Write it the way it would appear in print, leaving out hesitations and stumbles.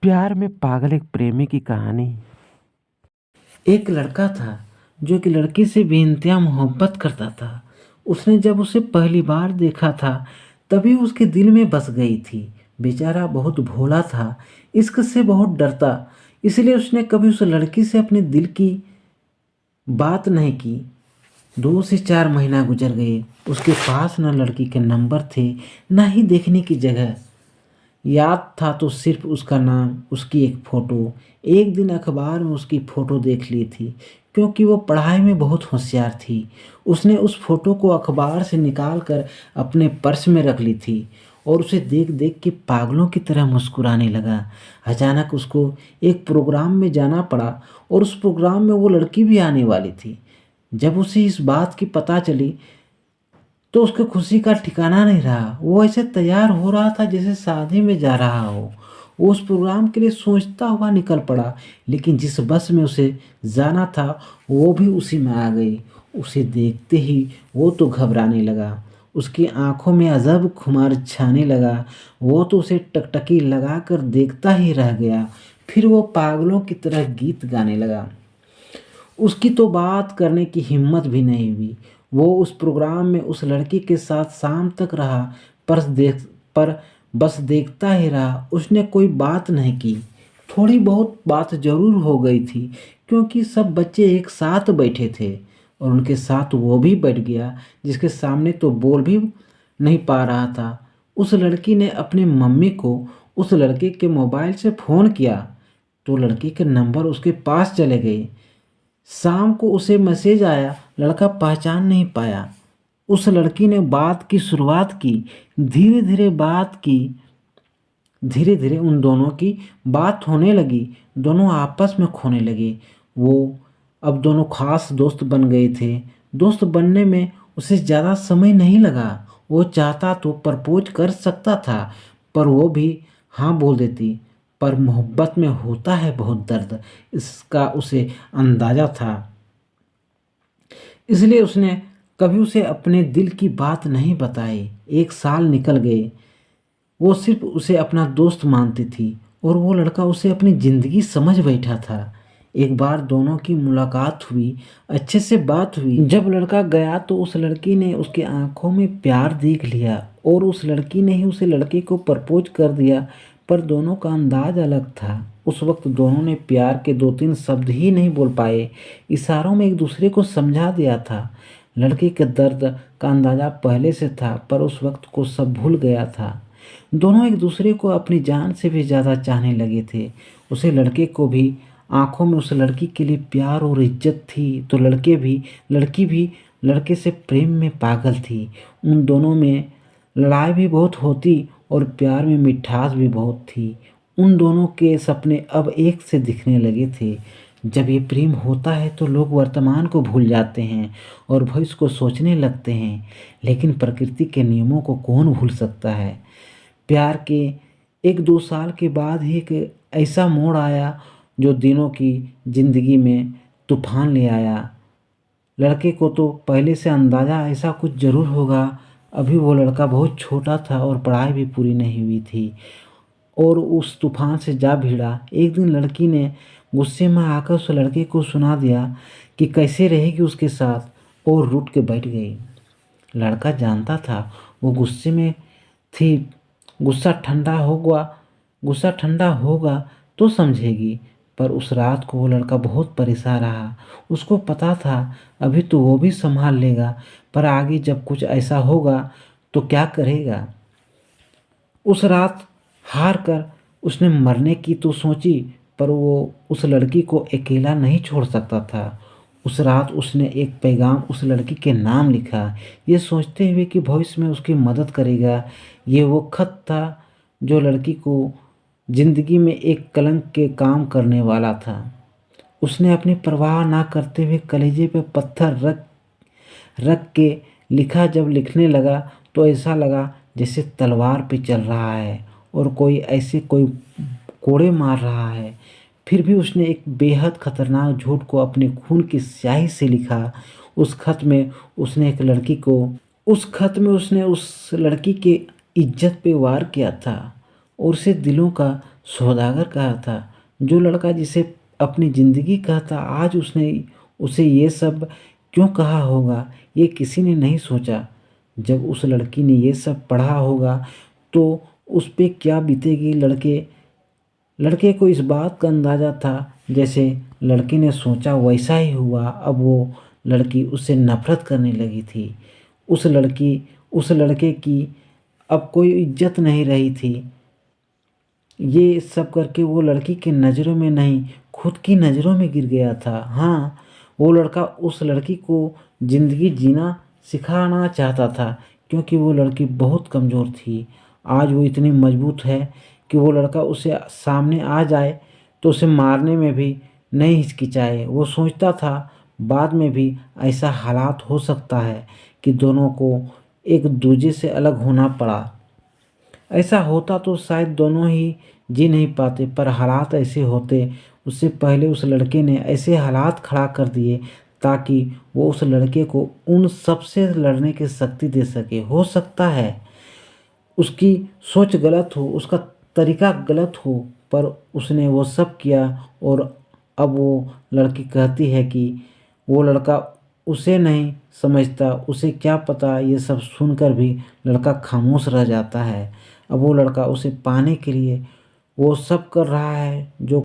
प्यार में पागल एक प्रेमी की कहानी। एक लड़का था जो एक लड़की से बेइंतहा मोहब्बत करता था। उसने जब उसे पहली बार देखा था तभी उसके दिल में बस गई थी। बेचारा बहुत भोला था, इश्क से बहुत डरता, इसलिए उसने कभी उस लड़की से अपने दिल की बात नहीं की। 2 से 4 महीना गुजर गए। उसके पास न लड़की के नंबर थे, न ही देखने की जगह। याद था तो सिर्फ उसका नाम, उसकी एक फ़ोटो। एक दिन अखबार में उसकी फ़ोटो देख ली थी, क्योंकि वो पढ़ाई में बहुत होशियार थी। उसने उस फ़ोटो को अखबार से निकाल कर अपने पर्स में रख ली थी और उसे देख देख के पागलों की तरह मुस्कुराने लगा। अचानक उसको एक प्रोग्राम में जाना पड़ा और उस प्रोग्राम में वो लड़की भी आने वाली थी। जब उसे इस बात की पता चली तो उसकी खुशी का ठिकाना नहीं रहा। वो ऐसे तैयार हो रहा था जैसे शादी में जा रहा हो। वो उस प्रोग्राम के लिए सोचता हुआ निकल पड़ा, लेकिन जिस बस में उसे जाना था वो भी उसी में आ गई। उसे देखते ही वो तो घबराने लगा। उसकी आंखों में अजब खुमार छाने लगा। वो तो उसे टकटकी लगाकर देखता ही रह गया। फिर वो पागलों की तरह गीत गाने लगा। उसकी तो बात करने की हिम्मत भी नहीं हुई। वो उस प्रोग्राम में उस लड़की के साथ शाम तक रहा, पर बस देखता ही रहा। उसने कोई बात नहीं की। थोड़ी बहुत बात ज़रूर हो गई थी, क्योंकि सब बच्चे एक साथ बैठे थे और उनके साथ वो भी बैठ गया जिसके सामने तो बोल भी नहीं पा रहा था। उस लड़की ने अपनी मम्मी को उस लड़के के मोबाइल से फ़ोन किया तो लड़की के नंबर उसके पास चले गए। शाम को उसे मैसेज आया, लड़का पहचान नहीं पाया। उस लड़की ने बात की शुरुआत की। धीरे धीरे बात की। धीरे धीरे उन दोनों की बात होने लगी। दोनों आपस में खोने लगे। वो अब दोनों खास दोस्त बन गए थे। दोस्त बनने में उसे ज़्यादा समय नहीं लगा। वो चाहता तो प्रपोज कर सकता था, पर वो भी हाँ बोल देती। पर मोहब्बत में होता है बहुत दर्द, इसका उसे अंदाज़ा था। इसलिए उसने कभी उसे अपने दिल की बात नहीं बताई। 1 साल निकल गए। वो सिर्फ उसे अपना दोस्त मानती थी और वो लड़का उसे अपनी ज़िंदगी समझ बैठा था। एक बार दोनों की मुलाकात हुई, अच्छे से बात हुई। जब लड़का गया तो उस लड़की ने उसकी आंखों में प्यार देख लिया और उस लड़की ने ही उसे लड़के को प्रपोज कर दिया। पर दोनों का अंदाज अलग था। उस वक्त दोनों ने प्यार के 2-3 शब्द ही नहीं बोल पाए, इशारों में एक दूसरे को समझा दिया था। लड़के के दर्द का अंदाज़ा पहले से था, पर उस वक्त को सब भूल गया था। दोनों एक दूसरे को अपनी जान से भी ज़्यादा चाहने लगे थे। उसे लड़के को भी आंखों में उस लड़की के लिए प्यार और इज्जत थी, तो लड़की भी लड़के से प्रेम में पागल थी। उन दोनों में लड़ाई भी बहुत होती और प्यार में मिठास भी बहुत थी। उन दोनों के सपने अब एक से दिखने लगे थे। जब ये प्रेम होता है तो लोग वर्तमान को भूल जाते हैं और भविष्य को सोचने लगते हैं, लेकिन प्रकृति के नियमों को कौन भूल सकता है। प्यार के 1-2 साल के बाद ही एक ऐसा मोड़ आया जो दिनों की ज़िंदगी में तूफान ले आया। लड़के को तो पहले से अंदाज़ा ऐसा कुछ ज़रूर होगा। अभी वो लड़का बहुत छोटा था और पढ़ाई भी पूरी नहीं हुई थी और उस तूफान से जा भिड़ा। एक दिन लड़की ने गुस्से में आकर उस लड़के को सुना दिया कि कैसे रहेगी उसके साथ, और रूठ के बैठ गई। लड़का जानता था वो गुस्से में थी। गुस्सा ठंडा होगा तो समझेगी। पर उस रात को वो लड़का बहुत परेशान रहा। उसको पता था अभी तो वो भी संभाल लेगा, पर आगे जब कुछ ऐसा होगा तो क्या करेगा। उस रात हार कर उसने मरने की तो सोची, पर वो उस लड़की को अकेला नहीं छोड़ सकता था। उस रात उसने एक पैगाम उस लड़की के नाम लिखा, ये सोचते हुए कि भविष्य में उसकी मदद करेगा। ये वो खत था जो लड़की को ज़िंदगी में एक कलंक के काम करने वाला था। उसने अपनी परवाह ना करते हुए कलेजे पे पत्थर रख रख के लिखा। जब लिखने लगा तो ऐसा लगा जैसे तलवार पे चल रहा है और कोई कोड़े मार रहा है। फिर भी उसने एक बेहद खतरनाक झूठ को अपने खून की स्याही से लिखा। उस खत में उसने उस लड़की के इज्जत पे वार किया था और उसे दिलों का सौदागर कहा था। जो लड़का जिसे अपनी ज़िंदगी कहता, आज उसने उसे ये सब क्यों कहा होगा, ये किसी ने नहीं सोचा। जब उस लड़की ने ये सब पढ़ा होगा तो उस पे क्या बीतेगी। लड़के को इस बात का अंदाज़ा था, जैसे लड़की ने सोचा वैसा ही हुआ। अब वो लड़की उससे नफ़रत करने लगी थी। उस लड़के की अब कोई इज्जत नहीं रही थी। ये सब करके वो लड़की की नज़रों में नहीं, खुद की नज़रों में गिर गया था। हाँ, वो लड़का उस लड़की को ज़िंदगी जीना सिखाना चाहता था, क्योंकि वो लड़की बहुत कमज़ोर थी। आज वो इतनी मजबूत है कि वो लड़का उसे सामने आ जाए तो उसे मारने में भी नहीं हिचकिचाए। वो सोचता था बाद में भी ऐसा हालात हो सकता है कि दोनों को एक दूजे से अलग होना पड़ा। ऐसा होता तो शायद दोनों ही जी नहीं पाते, पर हालात ऐसे होते। उससे पहले उस लड़के ने ऐसे हालात खड़ा कर दिए ताकि वो उस लड़के को उन सब से लड़ने की शक्ति दे सके। हो सकता है उसकी सोच गलत हो, उसका तरीका गलत हो, पर उसने वो सब किया। और अब वो लड़की कहती है कि वो लड़का उसे नहीं समझता, उसे क्या पता। ये सब सुनकर भी लड़का खामोश रह जाता है। अब वो लड़का उसे पाने के लिए वो सब कर रहा है जो